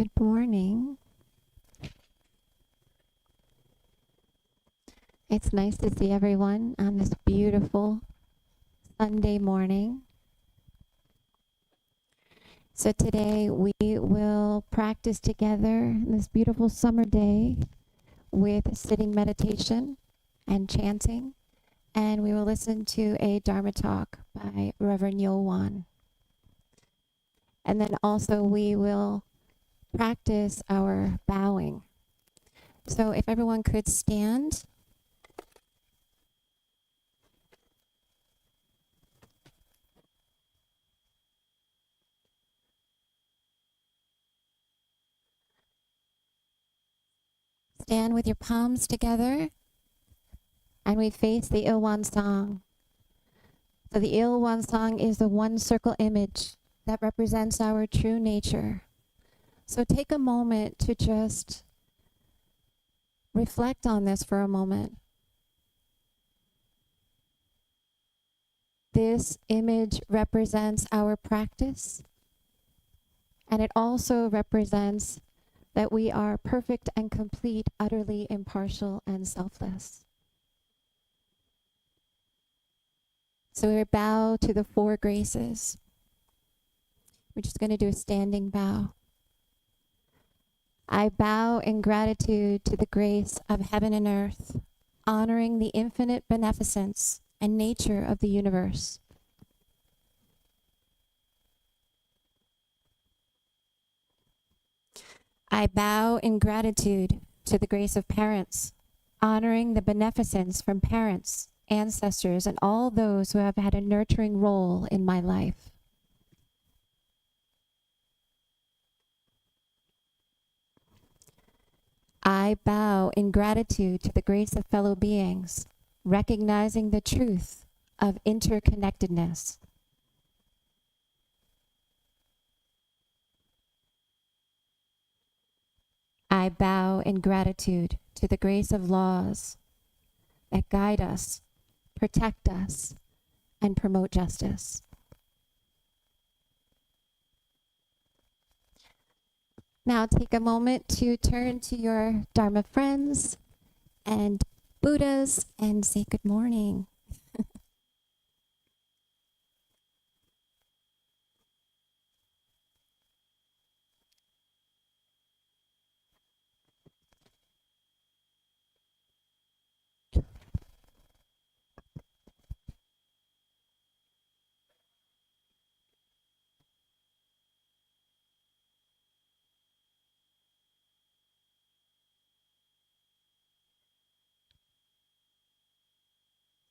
Good morning. It's nice to see everyone on this beautiful Sunday morning. So today we will practice together this beautiful summer day with sitting meditation and chanting. And we will listen to a Dharma talk by Reverend YeoWon. And then also we will practice our bowing. So if everyone could stand. Stand with your palms together, and we face the YeoWon song. So the YeoWon song is the one circle image that represents our true nature. So take a moment to just reflect on this for a moment. This image represents our practice, and it also represents that we are perfect and complete, utterly impartial and selfless. So we bow to the four graces. We're just going to do a standing bow. I bow in gratitude to the grace of heaven and earth, honoring the infinite beneficence and nature of the universe. I bow in gratitude to the grace of parents, honoring the beneficence from parents, ancestors, and all those who have had a nurturing role in my life. I bow in gratitude to the grace of fellow beings, recognizing the truth of interconnectedness. I bow in gratitude to the grace of laws that guide us, protect us, and promote justice. Now take a moment to turn to your Dharma friends and Buddhas and say good morning.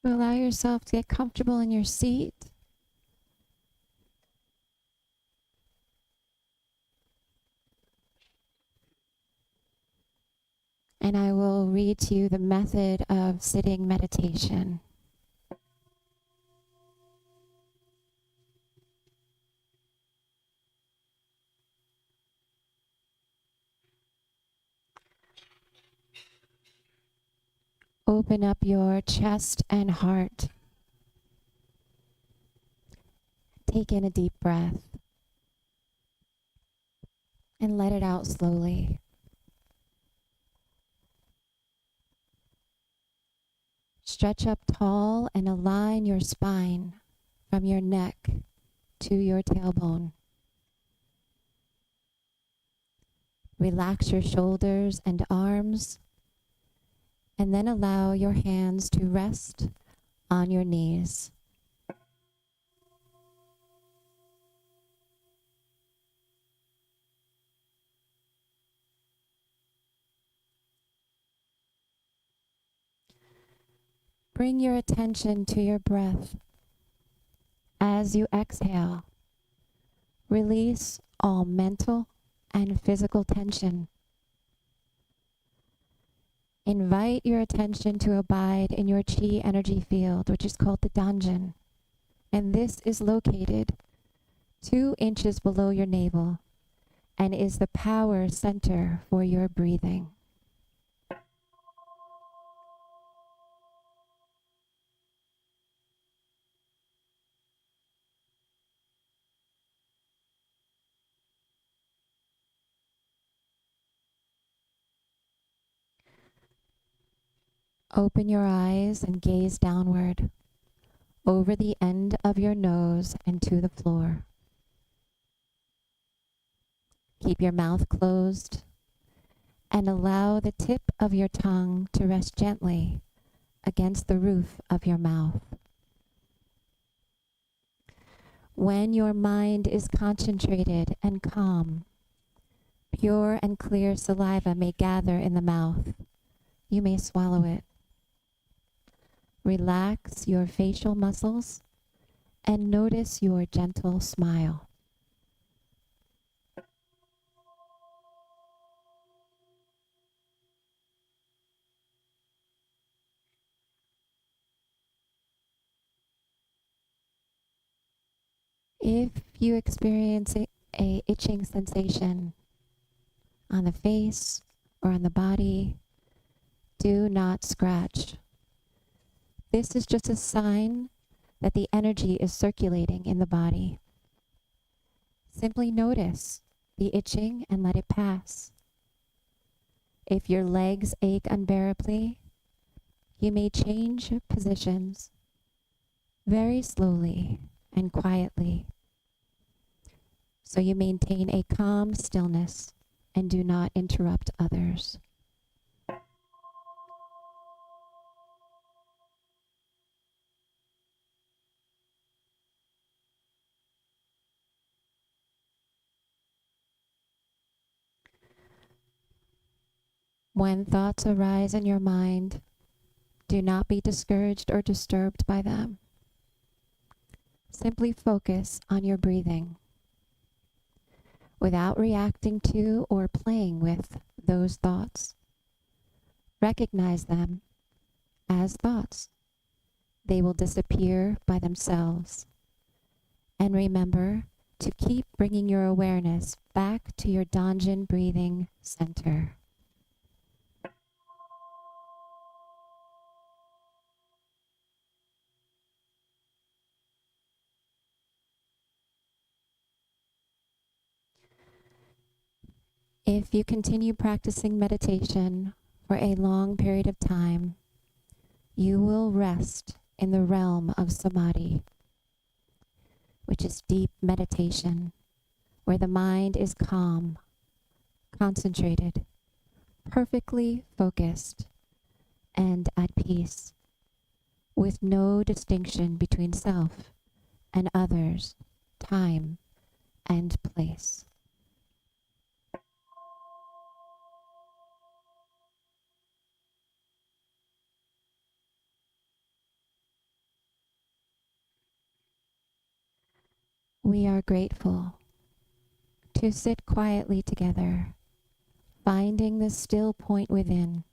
Allow yourself to get comfortable in your seat. And I will read to you the method of sitting meditation. Open up your chest and heart. Take in a deep breath and let it out slowly. Stretch up tall and align your spine from your neck to your tailbone. Relax your shoulders and arms, and then allow your hands to rest on your knees. Bring your attention to your breath. As you exhale, release all mental and physical tension. Invite your attention to abide in your chi energy field, which is called the Danjin. And this is located 2 inches below your navel and is the power center for your breathing. Open your eyes and gaze downward over the end of your nose and to the floor. Keep your mouth closed and allow the tip of your tongue to rest gently against the roof of your mouth. When your mind is concentrated and calm, pure and clear saliva may gather in the mouth. You may swallow it. Relax your facial muscles and notice your gentle smile. If you experience a itching sensation on the face or on the body, do not scratch. This is just a sign that the energy is circulating in the body. Simply notice the itching and let it pass. If your legs ache unbearably, you may change positions very slowly and quietly, so you maintain a calm stillness and do not interrupt others. When thoughts arise in your mind, do not be discouraged or disturbed by them. Simply focus on your breathing without reacting to or playing with those thoughts. Recognize them as thoughts. They will disappear by themselves. And remember to keep bringing your awareness back to your Danjin breathing center. If you continue practicing meditation for a long period of time, you will rest in the realm of samadhi, which is deep meditation, where the mind is calm, concentrated, perfectly focused, and at peace, with no distinction between self and others, time and place. We are grateful to sit quietly together, finding the still point within.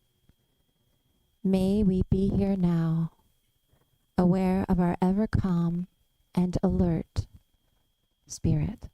May we be here now, aware of our ever calm and alert spirit.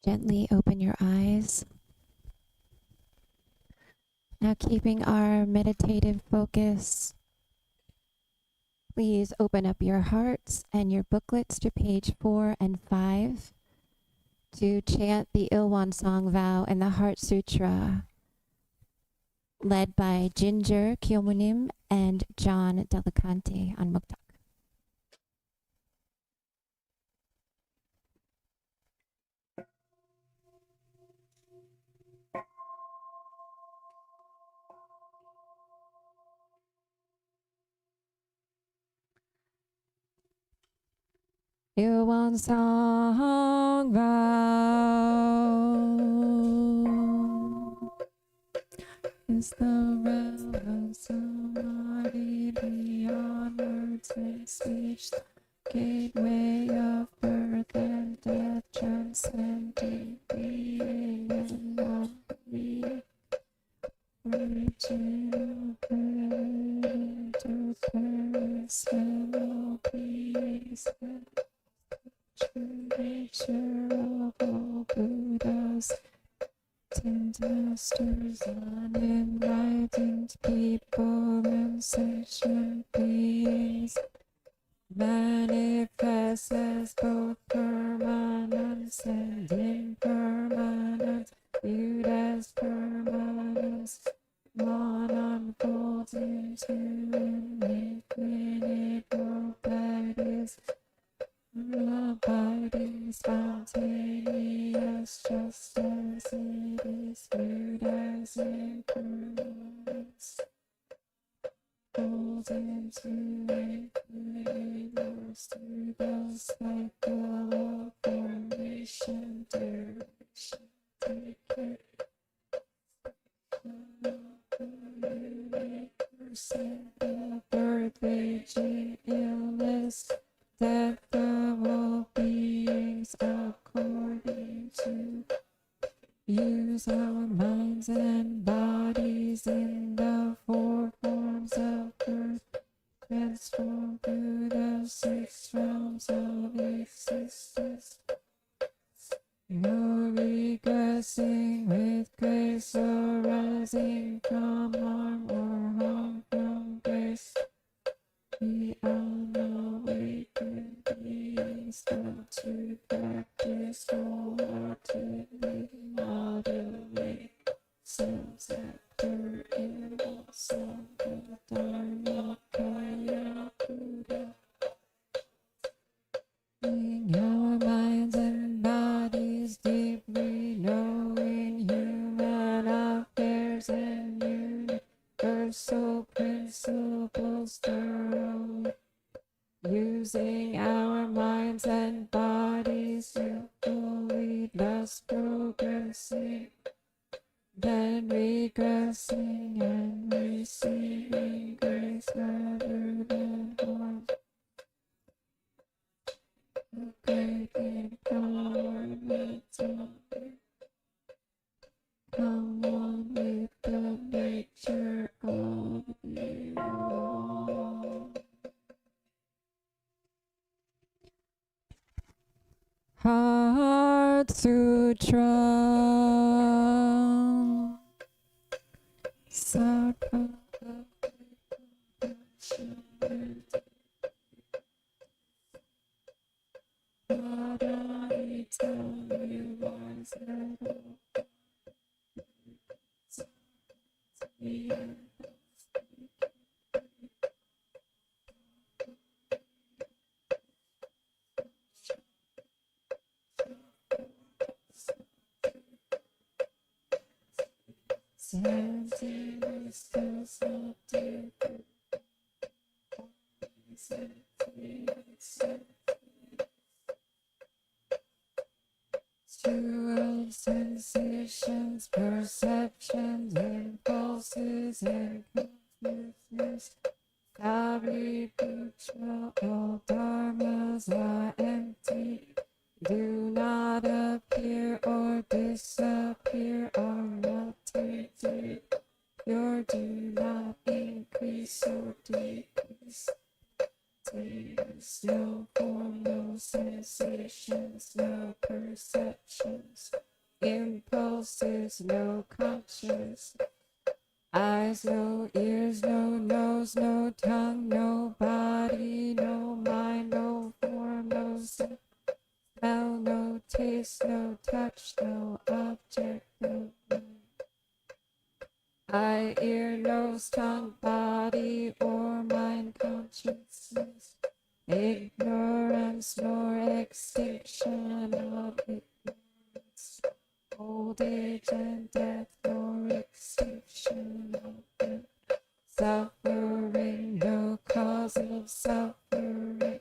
Gently open your eyes. Now, keeping our meditative focus, please open up your hearts and your booklets to page 4 and 5 to chant the YeoWon song vow and the Heart Sutra, led by Ginger Kyomunim and John Delicante on Muktak. YeoWon song vow is the realm of samadhi beyond words and speech, the gateway of birth and death, transcending being and non-being, original parent of parents and all beings, and true nature of all Buddhas and masters, unenlightened people and sentient beings, manifest as both permanence and impermanence, viewed as permanence, one unfolds into an infinite world that is abiding, spontaneous, just as it is viewed as impermanence, falls into infinite worlds through the cycle of formation, duration, decay, the birth, aging, illness, death of all beings, according to use our minds and bodies in the 4 forms of birth, transform through the 6 realms of existence. No regressing with grace, or rising from harm or harm from grace. We unawakened beings that to practice wholeheartedly, moderate selves after impulse of the Dharma Kaya Buddha. In our minds and bodies deeply knowing human affairs and universal principles thoroughly, using our minds and bodies skillfully, thus progressing, then regressing and receiving grace rather than harm. Great empowerment of come one with the nature of YeoWon. Heart Sutra Sarpa what I tell you was to sensations, perceptions, impulses, and consciousness. Pariputra, all dharmas are empty, do not appear or disappear, are not tainted, pure, do not increase or decrease. There's no form, no sensations, no perceptions. pulses, no conscience. Eyes, no ears, no nose, no tongue, no body, no mind, no form, no smell, no taste, no touch, no object, no eye, ear, nose, tongue, body, or mind, consciousness, ignorance, nor extinction of ignorance, old age and death, nor extinction of death. Suffering, no cause of suffering,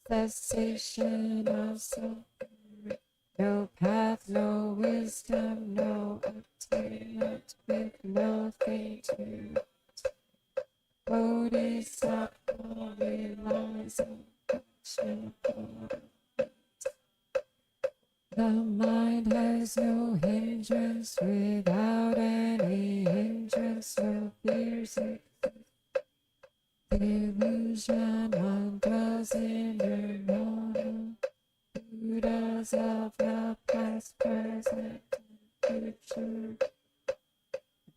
cessation of suffering, no path, no wisdom, no attainment, with nothing to Bodhisattva relies on action. The mind has no hindrance, without any hindrance, no fears. Illusion, one dwells in nirvana, Buddhas of the past, present, and future.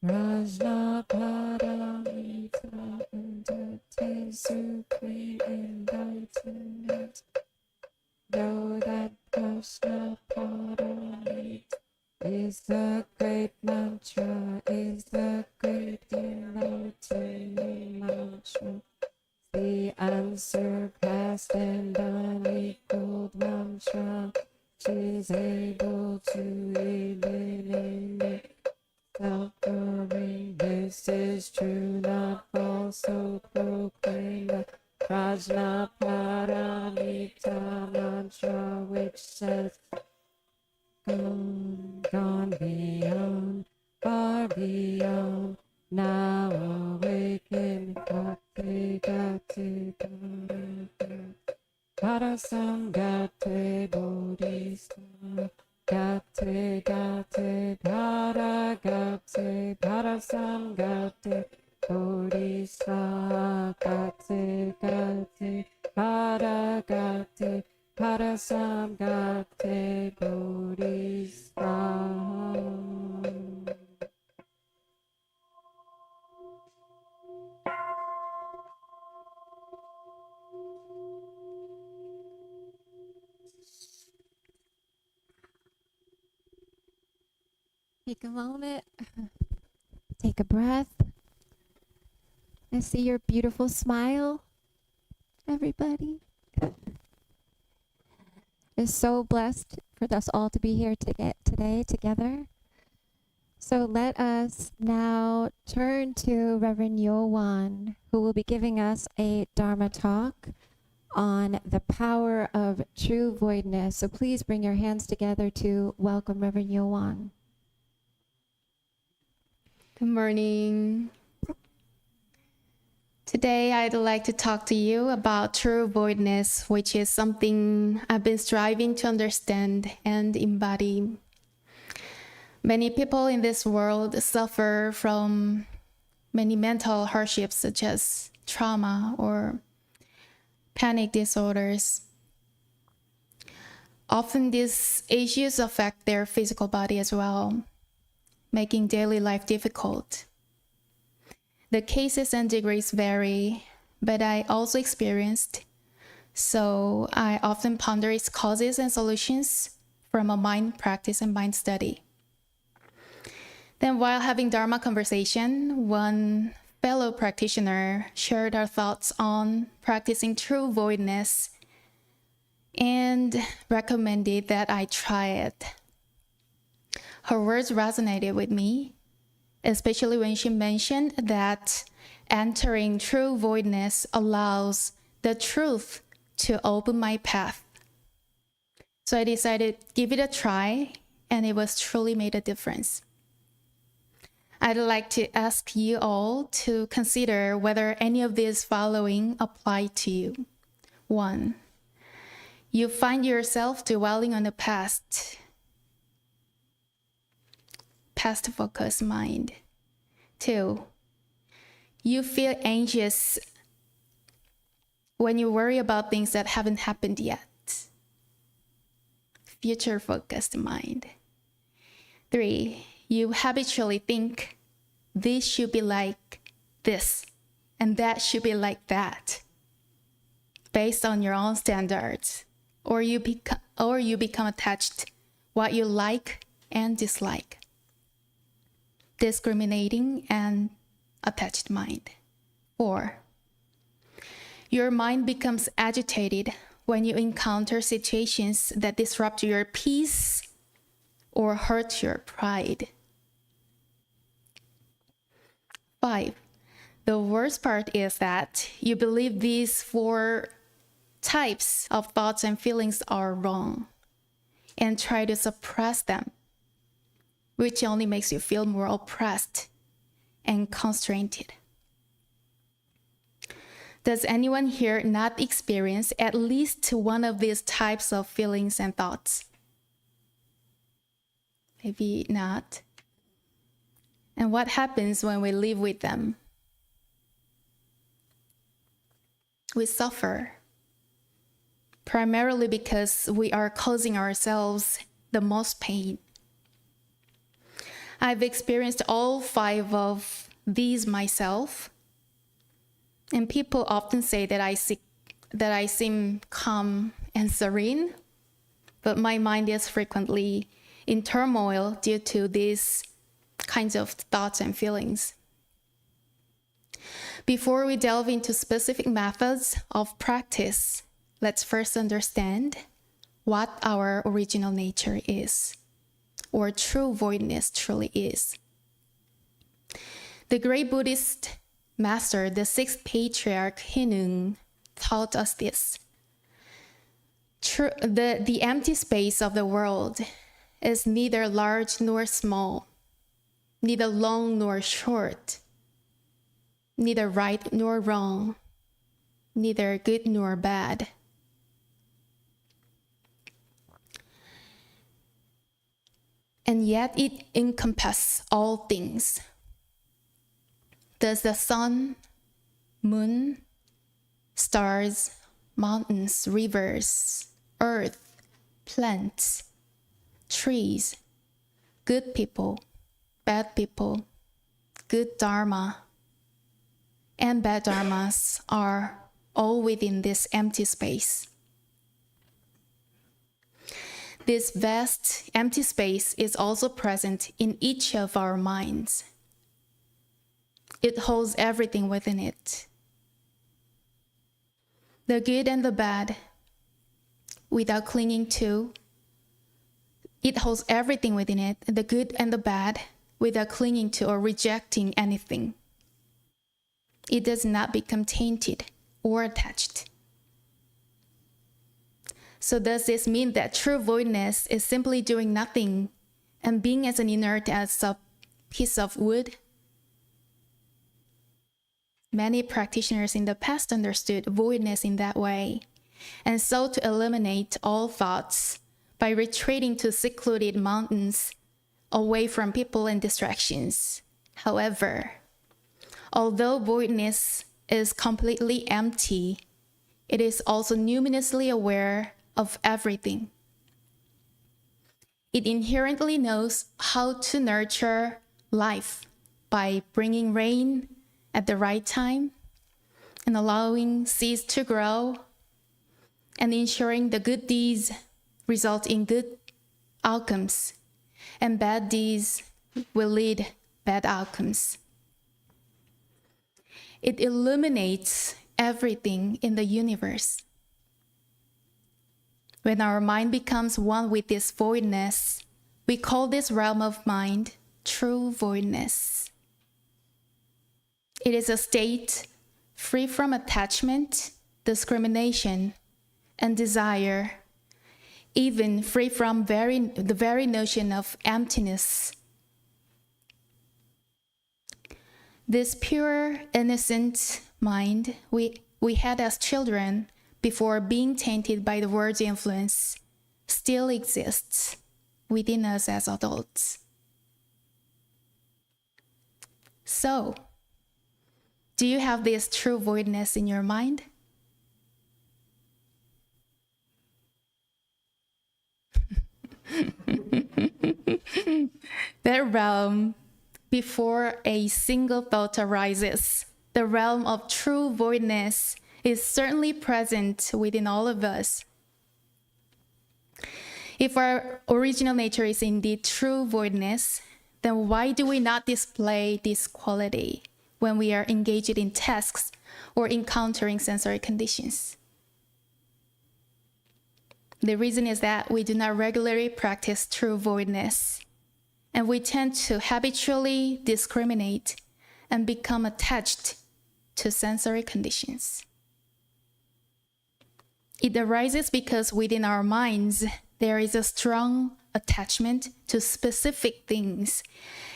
Prajnaparamita entertains supreme enlightenment. Know that Prajnaparamita is the great mantra, is the great enlightening mantra. The unsurpassed and unequaled mantra, which is able to eliminate suffering. This is true, not false, so proclaim the Prajnaparamita mantra, which says, gone beyond, far beyond, now awaken, Gate Gate Parasamgate Bodhisattva, Gate Gate Paragate Parasamgate Bodhisattva, Gate Gate Paragate Parasamgate Bodhisattva. Take a moment, take a breath. I see your beautiful smile, everybody. Is so blessed for us all to be here today together. So let us now turn to Reverend YeoWon, who will be giving us a Dharma talk on the power of true voidness. So please bring your hands together to welcome Reverend YeoWon. Good morning. Today, I'd like to talk to you about true voidness, which is something I've been striving to understand and embody. Many people in this world suffer from many mental hardships such as trauma or panic disorders. Often these issues affect their physical body as well, making daily life difficult. The cases and degrees vary, but I also experienced, so I often ponder its causes and solutions from a mind practice and mind study. Then while having Dharma conversation, one fellow practitioner shared her thoughts on practicing true voidness and recommended that I try it. Her words resonated with me, especially when she mentioned that entering true voidness allows the truth to open my path. So I decided to give it a try, and it was truly made a difference. I'd like to ask you all to consider whether any of these following apply to you. 1, you find yourself dwelling on the past focused mind. 2, you feel anxious when you worry about things that haven't happened yet. Future focused mind. 3, you habitually think this should be like this and that should be like that based on your own standards, or you become attached what you like and dislike. Discriminating and attached mind. 4, your mind becomes agitated when you encounter situations that disrupt your peace or hurt your pride. 5, the worst part is that you believe these 4 types of thoughts and feelings are wrong and try to suppress them, which only makes you feel more oppressed and constrained. Does anyone here not experience at least one of these types of feelings and thoughts? Maybe not. And what happens when we live with them? We suffer, primarily because we are causing ourselves the most pain. I've experienced all 5 of these myself, and people often say that I seem calm and serene, but my mind is frequently in turmoil due to these kinds of thoughts and feelings. Before we delve into specific methods of practice, let's first understand what our original nature is, or true voidness truly is. The great Buddhist master, the 6th patriarch Hinung, taught us this. The empty space of the world is neither large nor small, neither long nor short, neither right nor wrong, neither good nor bad. And yet it encompasses all things. Does the sun, moon, stars, mountains, rivers, earth, plants, trees, good people, bad people, good Dharma, and bad Dharmas are all within this empty space. This vast empty space is also present in each of our minds. It holds everything within it. The good and the bad, without clinging to. It holds everything within it, the good and the bad, without clinging to or rejecting anything. It does not become tainted or attached. So does this mean that true voidness is simply doing nothing and being as inert as a piece of wood? Many practitioners in the past understood voidness in that way, and sought to eliminate all thoughts by retreating to secluded mountains, away from people and distractions. However, although voidness is completely empty, it is also luminously aware of everything. It inherently knows how to nurture life by bringing rain at the right time and allowing seeds to grow and ensuring the good deeds result in good outcomes and bad deeds will lead bad outcomes. It illuminates everything in the universe. When our mind becomes one with this voidness, we call this realm of mind true voidness. It is a state free from attachment, discrimination, and desire, even free from the very notion of emptiness. This pure, innocent mind we had as children before being tainted by the world's influence still exists within us as adults. So, do you have this true voidness in your mind? that realm, before a single thought arises, the realm of true voidness is certainly present within all of us. If our original nature is indeed true voidness, then why do we not display this quality when we are engaged in tasks or encountering sensory conditions? The reason is that we do not regularly practice true voidness, and we tend to habitually discriminate and become attached to sensory conditions. It arises because within our minds, there is a strong attachment to specific things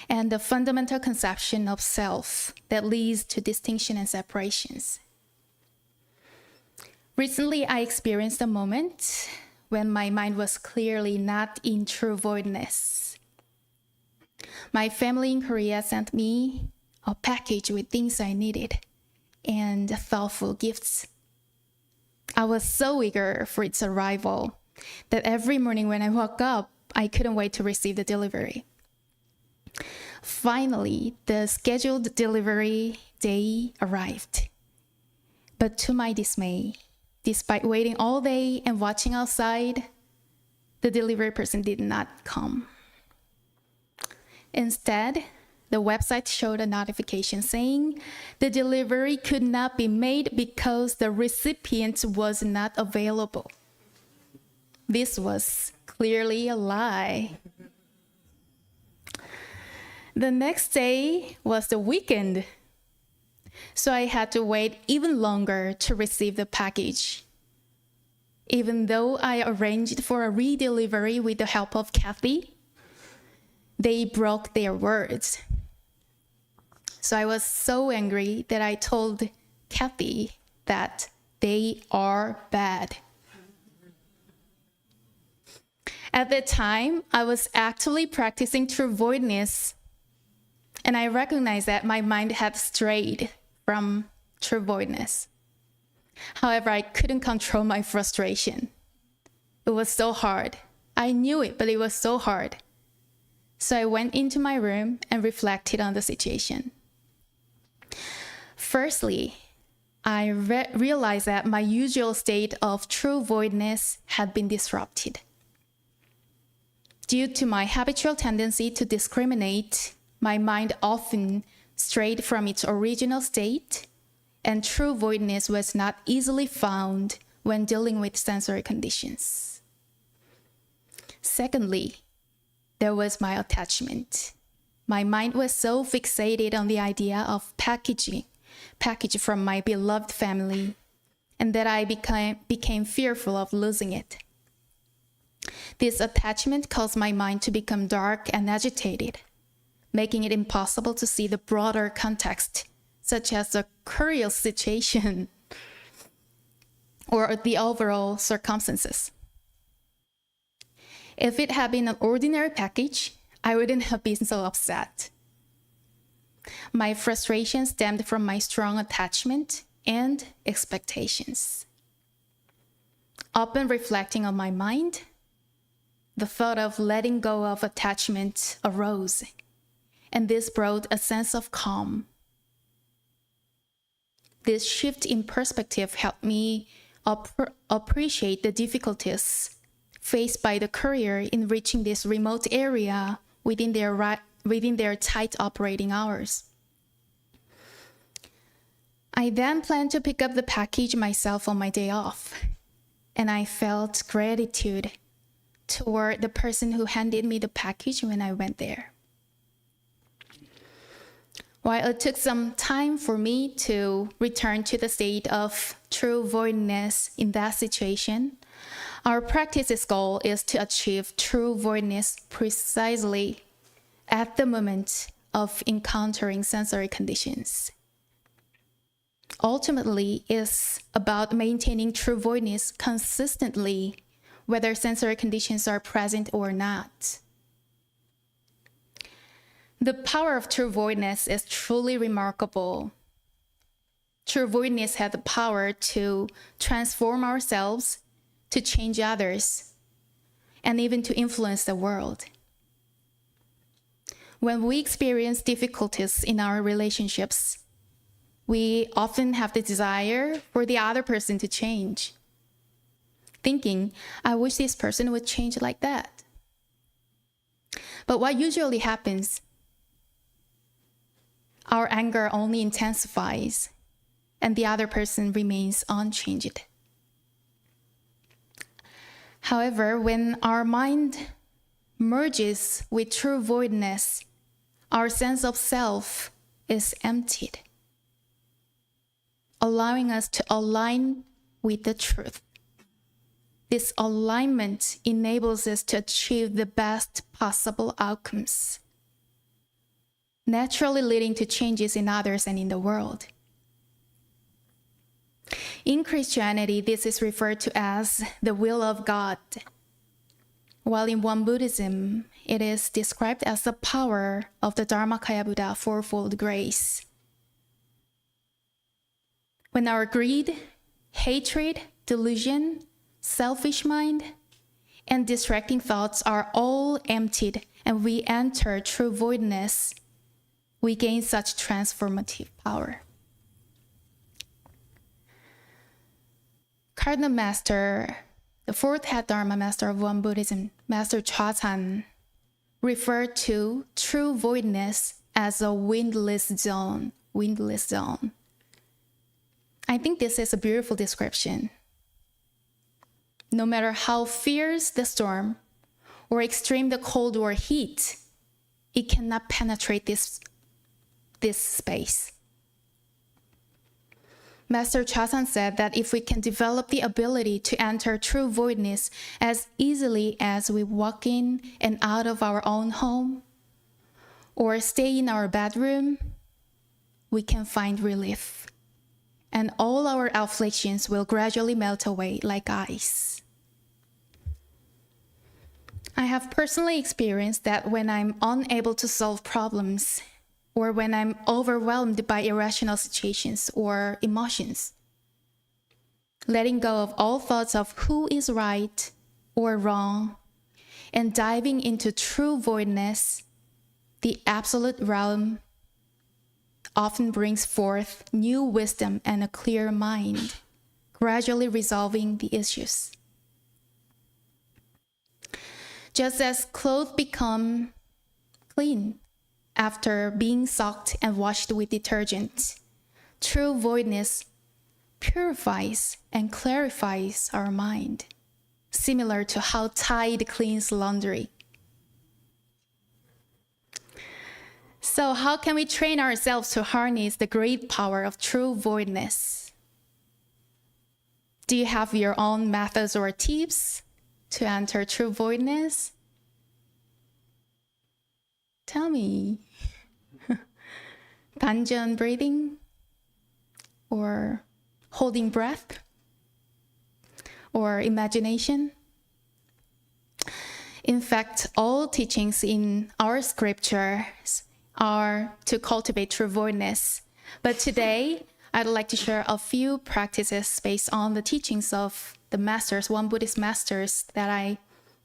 and the fundamental conception of self that leads to distinction and separations. Recently, I experienced a moment when my mind was clearly not in true voidness. My family in Korea sent me a package with things I needed and thoughtful gifts. I was so eager for its arrival that every morning when I woke up, I couldn't wait to receive the delivery. Finally, the scheduled delivery day arrived. But to my dismay, despite waiting all day and watching outside, the delivery person did not come. Instead, the website showed a notification saying the delivery could not be made because the recipient was not available. This was clearly a lie. The next day was the weekend, so I had to wait even longer to receive the package. Even though I arranged for a redelivery with the help of Kathy, they broke their words. So I was so angry that I told Kathy that they are bad. At that time, I was actually practicing true voidness, and I recognized that my mind had strayed from true voidness. However, I couldn't control my frustration. It was so hard. I knew it, but it was so hard. So I went into my room and reflected on the situation. Firstly, I realized that my usual state of true voidness had been disrupted. Due to my habitual tendency to discriminate, my mind often strayed from its original state, and true voidness was not easily found when dealing with sensory conditions. Secondly, there was my attachment. My mind was so fixated on the idea of package from my beloved family, and that I became fearful of losing it. This attachment caused my mind to become dark and agitated, making it impossible to see the broader context, such as the current situation or the overall circumstances. If it had been an ordinary package, I wouldn't have been so upset. My frustration stemmed from my strong attachment and expectations. Upon reflecting on my mind, the thought of letting go of attachment arose, and this brought a sense of calm. This shift in perspective helped me appreciate the difficulties faced by the courier in reaching this remote area within their tight operating hours. I then planned to pick up the package myself on my day off, and I felt gratitude toward the person who handed me the package when I went there. While it took some time for me to return to the state of true voidness in that situation, our practice's goal is to achieve true voidness precisely at the moment of encountering sensory conditions. Ultimately, it's about maintaining true voidness consistently, whether sensory conditions are present or not. The power of true voidness is truly remarkable. True voidness has the power to transform ourselves, to change others, and even to influence the world. When we experience difficulties in our relationships, we often have the desire for the other person to change, thinking, I wish this person would change like that. But what usually happens, our anger only intensifies and the other person remains unchanged. However, when our mind merges with true voidness, our sense of self is emptied, allowing us to align with the truth. This alignment enables us to achieve the best possible outcomes, naturally leading to changes in others and in the world. In Christianity, this is referred to as the will of God, while in Won Buddhism, it is described as the power of the Dharmakaya Buddha fourfold grace. When our greed, hatred, delusion, selfish mind, and distracting thoughts are all emptied and we enter true voidness, we gain such transformative power. Cardinal Master, the fourth head Dharma Master of Won Buddhism, Master Chazan, referred to true voidness as a windless zone. Windless zone. I think this is a beautiful description. No matter how fierce the storm or extreme the cold or heat, it cannot penetrate this space. Master Chazan said that if we can develop the ability to enter true voidness as easily as we walk in and out of our own home or stay in our bedroom, we can find relief, and all our afflictions will gradually melt away like ice. I have personally experienced that when I'm unable to solve problems, or when I'm overwhelmed by irrational situations or emotions, letting go of all thoughts of who is right or wrong, and diving into true voidness, the absolute realm often brings forth new wisdom and a clear mind, gradually resolving the issues. Just as clothes become clean after being soaked and washed with detergent, true voidness purifies and clarifies our mind, similar to how tide cleans laundry. So how can we train ourselves to harness the great power of true voidness? Do you have your own methods or tips to enter true voidness? Tell me. Danjan breathing? Or holding breath? Or imagination? In fact, all teachings in our scriptures are to cultivate true voidness. But today, I'd like to share a few practices based on the teachings of the masters, Won Buddhist masters, that I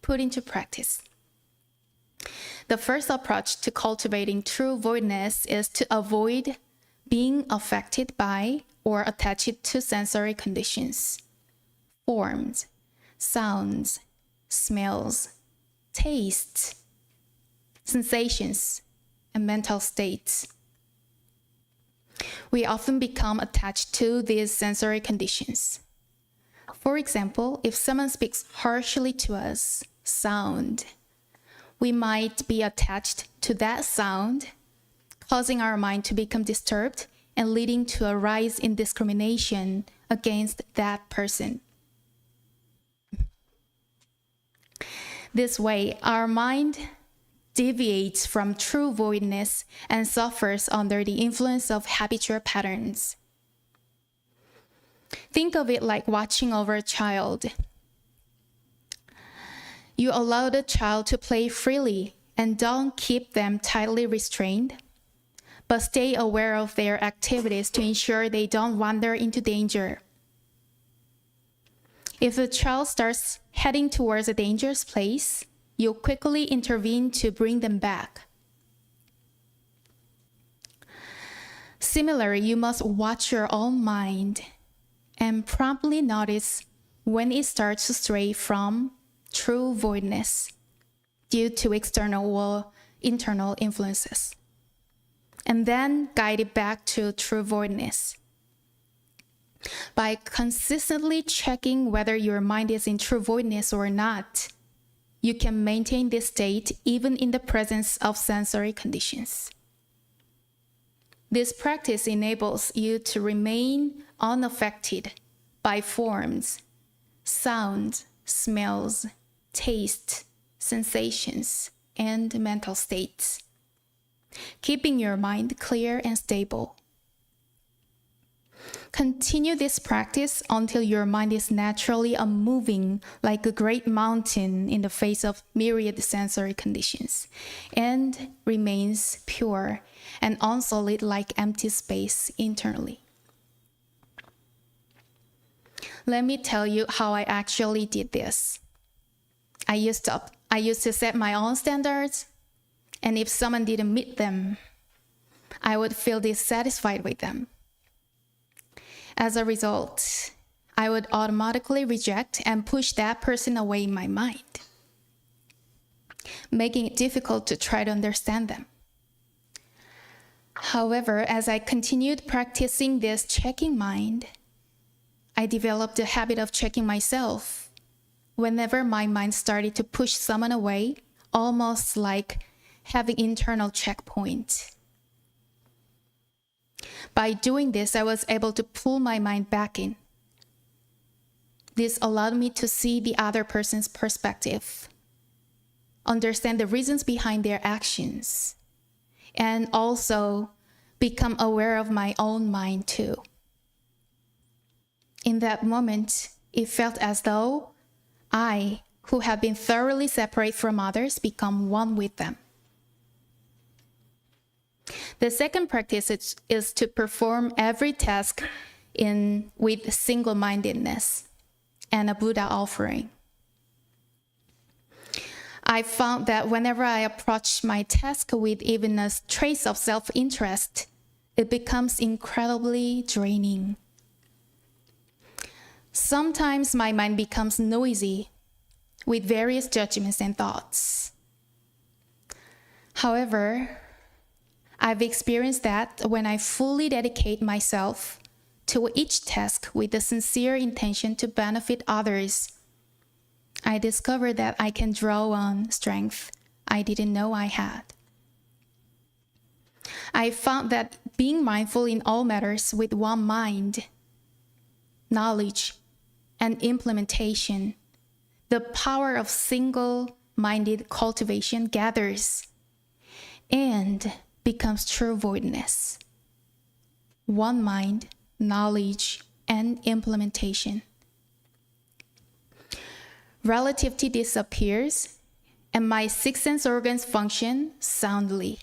put into practice. The first approach to cultivating true voidness is to avoid being affected by or attached to sensory conditions, forms, sounds, smells, tastes, sensations, and mental states. We often become attached to these sensory conditions. For example, if someone speaks harshly to us, sound, we might be attached to that sound, causing our mind to become disturbed and leading to a rise in discrimination against that person. This way, our mind deviates from true voidness and suffers under the influence of habitual patterns. Think of it like watching over a child. You allow the child to play freely and don't keep them tightly restrained, but stay aware of their activities to ensure they don't wander into danger. If the child starts heading towards a dangerous place, you'll quickly intervene to bring them back. Similarly, you must watch your own mind and promptly notice when it starts to stray from true voidness due to external or internal influences, and then guide it back to true voidness. By consistently checking whether your mind is in true voidness or not, you can maintain this state even in the presence of sensory conditions. This practice enables you to remain unaffected by forms, sounds, smells, tastes, sensations, and mental states, keeping your mind clear and stable. Continue this practice until your mind is naturally unmoving like a great mountain in the face of myriad sensory conditions, and remains pure and unsullied like empty space internally. Let me tell you how I actually did this. I used to set my own standards, and if someone didn't meet them, I would feel dissatisfied with them. As a result, I would automatically reject and push that person away in my mind, making it difficult to try to understand them. However, as I continued practicing this checking mind, I developed the habit of checking myself whenever my mind started to push someone away, almost like having internal checkpoints. By doing this, I was able to pull my mind back in. This allowed me to see the other person's perspective, understand the reasons behind their actions, and also become aware of my own mind too. In that moment, it felt as though I, who had been thoroughly separate from others, become one with them. The second practice is to perform every task with single-mindedness and a Buddha offering. I found that whenever I approach my task with even a trace of self-interest, it becomes incredibly draining. Sometimes my mind becomes noisy with various judgments and thoughts. However, I've experienced that when I fully dedicate myself to each task with the sincere intention to benefit others, I discovered that I can draw on strength I didn't know I had. I found that being mindful in all matters with one mind, knowledge, and implementation, the power of single-minded cultivation gathers and becomes true voidness. One mind, knowledge, and implementation. Relativity disappears, and my six sense organs function soundly.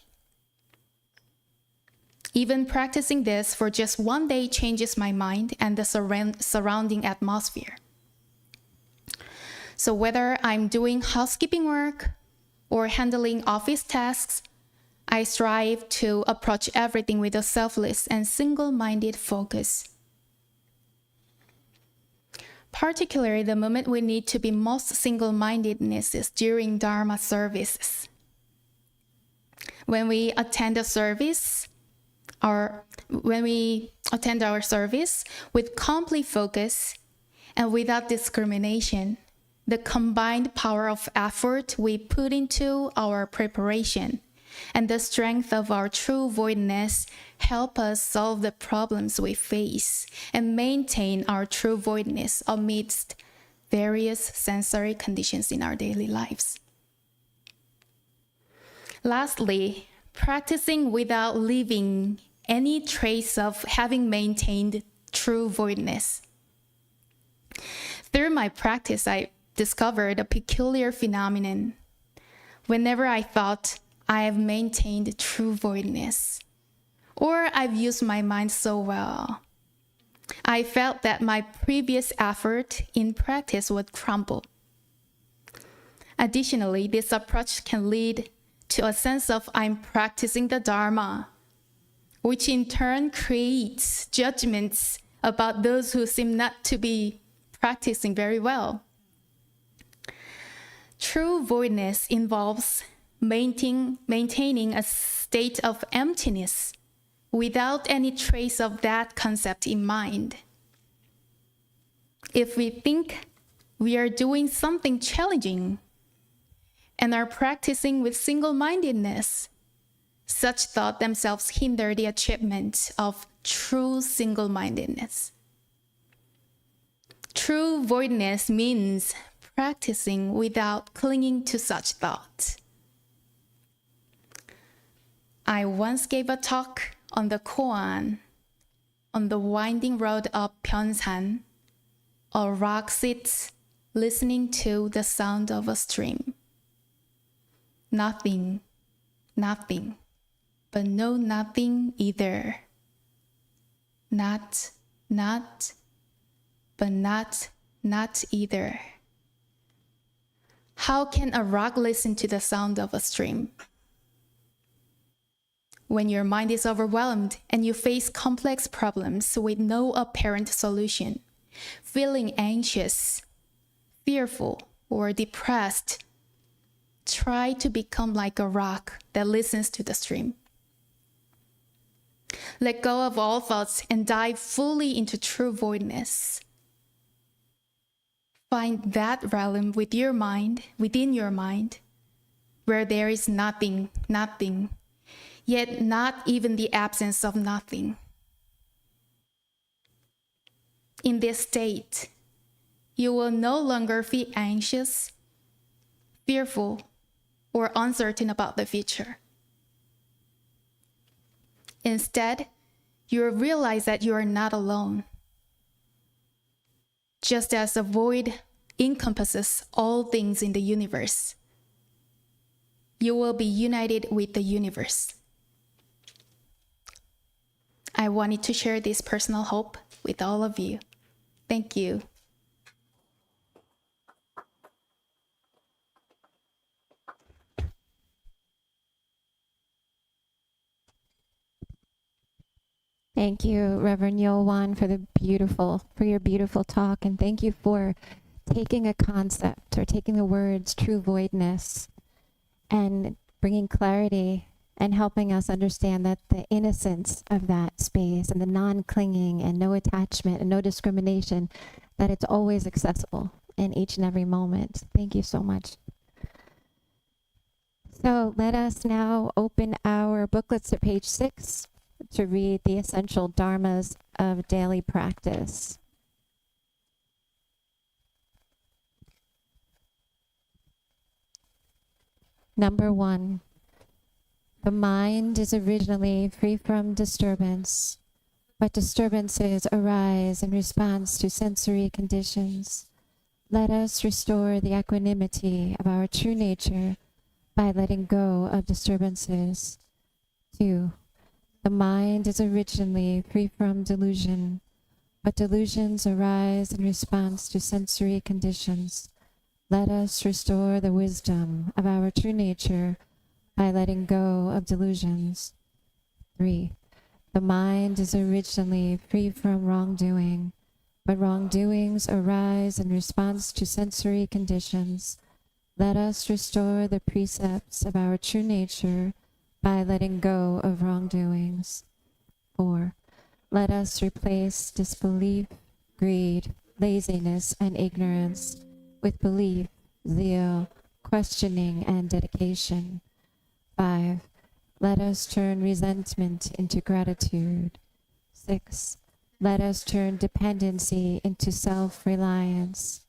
Even practicing this for just one day changes my mind and the surrounding atmosphere. So whether I'm doing housekeeping work or handling office tasks, I strive to approach everything with a selfless and single-minded focus. Particularly, the moment we need to be most single-mindedness is during Dharma services. When we attend our service with complete focus and without discrimination, the combined power of effort we put into our preparation and the strength of our true voidness help us solve the problems we face and maintain our true voidness amidst various sensory conditions in our daily lives. Lastly, practicing without leaving any trace of having maintained true voidness. Through my practice, I discovered a peculiar phenomenon. Whenever I thought I have maintained true voidness, or I've used my mind so well, I felt that my previous effort in practice would crumble. Additionally, this approach can lead to a sense of I'm practicing the Dharma, which in turn creates judgments about those who seem not to be practicing very well. True voidness involves maintaining a state of emptiness without any trace of that concept in mind. If we think we are doing something challenging and are practicing with single-mindedness, such thoughts themselves hinder the achievement of true single-mindedness. True voidness means practicing without clinging to such thoughts. I once gave a talk on the koan, on the winding road up Pyeonsan. A rock sits listening to the sound of a stream. Nothing, nothing, but no nothing either. Not, but not either. How can a rock listen to the sound of a stream? When your mind is overwhelmed and you face complex problems with no apparent solution, feeling anxious, fearful, or depressed, try to become like a rock that listens to the stream. Let go of all thoughts and dive fully into true voidness. Find that realm within your mind, where there is nothing, yet not even the absence of nothing. In this state, you will no longer feel anxious, fearful, or uncertain about the future. Instead, you will realize that you are not alone. Just as the void encompasses all things in the universe, you will be united with the universe. I wanted to share this personal hope with all of you. Thank you. Thank you, Reverend YeoWon, for your beautiful talk, and thank you for taking a concept or taking the words true voidness and bringing clarity and helping us understand that the innocence of that space and the non-clinging and no attachment and no discrimination, that it's always accessible in each and every moment. Thank you so much. So let us now open our booklets at page 6 to read the essential dharmas of daily practice. Number 1, the mind is originally free from disturbance, but disturbances arise in response to sensory conditions. Let us restore the equanimity of our true nature by letting go of disturbances. 2, the mind is originally free from delusion, but delusions arise in response to sensory conditions. Let us restore the wisdom of our true nature by letting go of delusions. 3, the mind is originally free from wrongdoing, but wrongdoings arise in response to sensory conditions. Let us restore the precepts of our true nature by letting go of wrongdoings. 4, let us replace disbelief, greed, laziness, and ignorance with belief, zeal, questioning, and dedication. 5, let us turn resentment into gratitude. 6, let us turn dependency into self-reliance.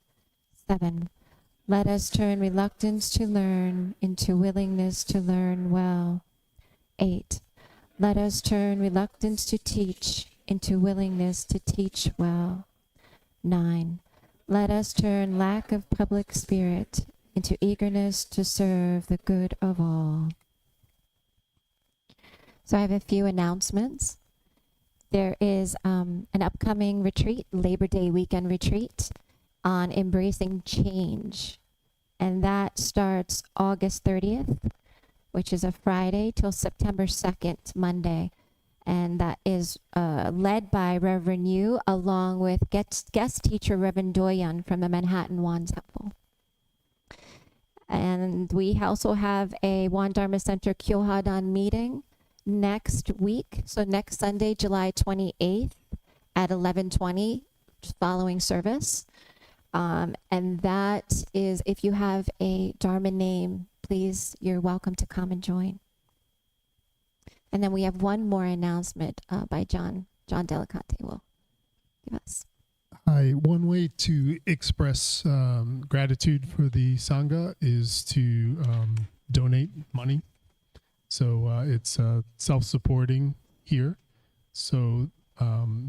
7, let us turn reluctance to learn into willingness to learn well. 8, let us turn reluctance to teach into willingness to teach well. 9, let us turn lack of public spirit into eagerness to serve the good of all. So I have a few announcements. There is an upcoming retreat, Labor Day weekend retreat, on embracing change. And that starts August 30th, which is a Friday, till September 2nd, Monday. and that is led by Reverend Yu, along with guest teacher Reverend Doyon from the Manhattan Won Temple. And we also have a Won Dharma Center Kyohadan meeting next week, so next Sunday, July 28th at 11:20, following service. And that is, if you have a Dharma name, please, you're welcome to come and join. And then we have one more announcement by John Delicate will give us. Hi, one way to express gratitude for the Sangha is to donate money. So it's self-supporting here. So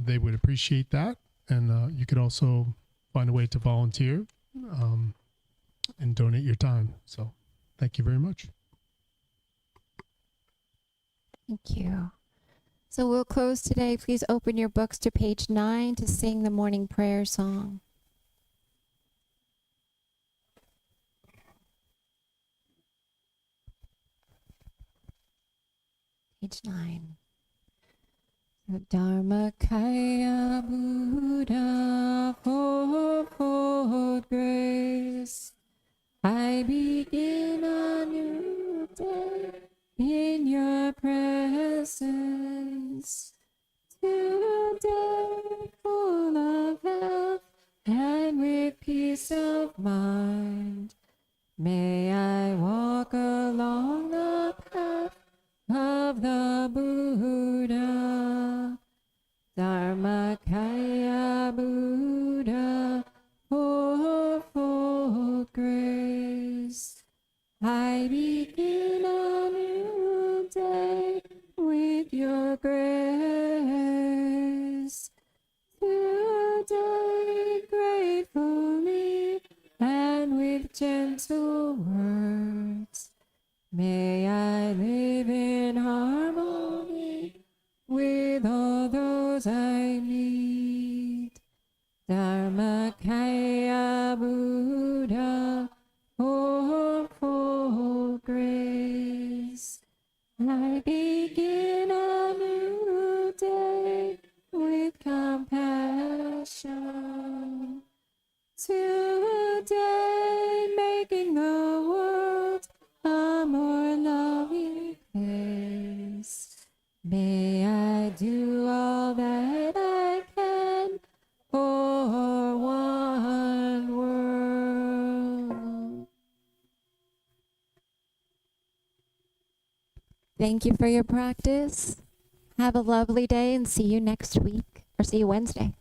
they would appreciate that. And you could also find a way to volunteer and donate your time. So thank you very much. Thank you. So we'll close today. Please open your books to page 9 to sing the morning prayer song. Page 9. Dharma Kaya Buddha fourfold grace. I begin a new day in your presence. Today full of health and with peace of mind. May I walk along the path of the Buddha. Dharmakaya Buddha, fourfold grace. I begin a new day with your grace. Today gratefully and with gentle words, may I live in harmony with all those I meet. Dharmakaya Buddha, fourfold grace. I begin a new day with compassion. Today making the world a more loving place. May I do all that I can for one world. Thank you for your practice. Have a lovely day and see you next week, or see you Wednesday.